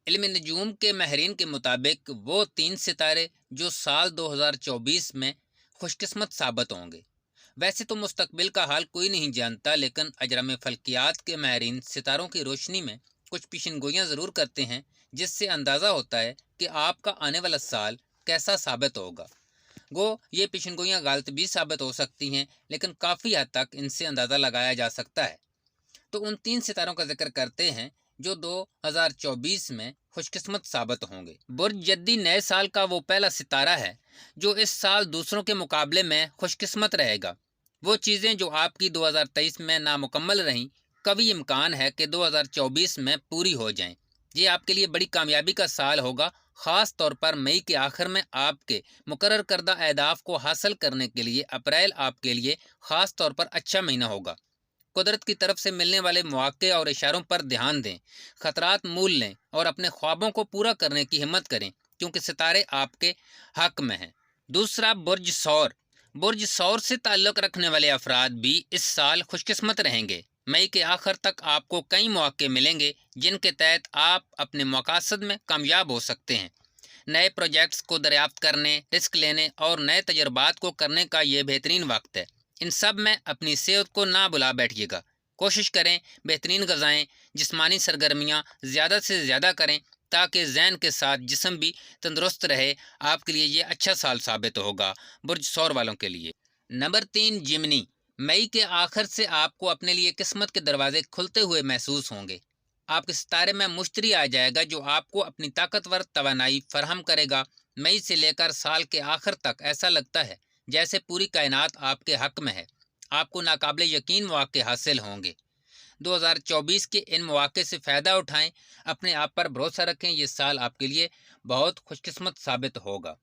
इल्म नजूम के माहिरीन के मुताबिक वो 3 सितारे जो साल 2024 में खुशकिस्मत साबित होंगे। वैसे तो मुस्तकबिल का हाल कोई नहीं जानता, लेकिन अजरम फल्कियात के माहिरीन सितारों की रोशनी में कुछ पेशनगोइयाँ ज़रूर करते हैं, जिससे अंदाज़ा होता है कि आपका आने वाला साल कैसा साबित होगा। गो ये पेशनगोइयाँ गलत भी साबित हो सकती हैं, लेकिन काफ़ी हद तक इनसे अंदाज़ा लगाया जा सकता है। तो उन 3 सितारों का जिक्र करते हैं जो 2024 में खुशकिस्मत साबित होंगे। बुर्ज जद्दी नए साल का वो पहला सितारा है जो इस साल दूसरों के मुकाबले में खुशकिस्मत रहेगा। वो चीज़ें जो आपकी 2023 में नामुकम्मल रहीं, कभी इम्कान है कि 2024 में पूरी हो जाएं। ये आपके लिए बड़ी कामयाबी का साल होगा। ख़ास तौर पर मई के आखिर में आपके मुकर्रर करदा अहदाफ को हासिल करने के लिए अप्रैल आपके लिए ख़ास तौर पर अच्छा महीना होगा। कुदरत की तरफ से मिलने वाले मौके और इशारों पर ध्यान दें, खतरात मूल लें और अपने ख्वाबों को पूरा करने की हिम्मत करें, क्योंकि सितारे आपके हक में हैं। दूसरा, बुर्ज सौर। बुर्ज सौर से ताल्लुक़ रखने वाले अफराद भी इस साल खुशकिस्मत रहेंगे। मई के आखिर तक आपको कई मौके मिलेंगे जिनके तहत आप अपने मकासद में कामयाब हो सकते हैं। नए प्रोजेक्ट्स को दरियाफ्त करने, रिस्क लेने और नए तजर्बात को करने का ये बेहतरीन वक्त है। इन सब में अपनी सेहत को ना भुला बैठिएगा। कोशिश करें बेहतरीन ग़िज़ाएँ, जिस्मानी सरगर्मियाँ ज़्यादा से ज़्यादा करें ताकि जहन के साथ जिस्म भी तंदुरुस्त रहे। आपके लिए ये अच्छा साल साबित होगा बुर्ज सौर वालों के लिए। नंबर 3, जिमनी। मई के आखिर से आपको अपने लिए किस्मत के दरवाजे खुलते हुए महसूस होंगे। आपके सितारे में मुश्तरी आ जाएगा जो आपको अपनी ताकतवर तवानाई फराहम करेगा। मई से लेकर साल के आखिर तक ऐसा लगता है जैसे पूरी कायनात आपके हक में है। आपको नाकाबिले यकीन मौके हासिल होंगे। 2024 के इन मौके से फ़ायदा उठाएं, अपने आप पर भरोसा रखें। ये साल आपके लिए बहुत खुशकिस्मत साबित होगा।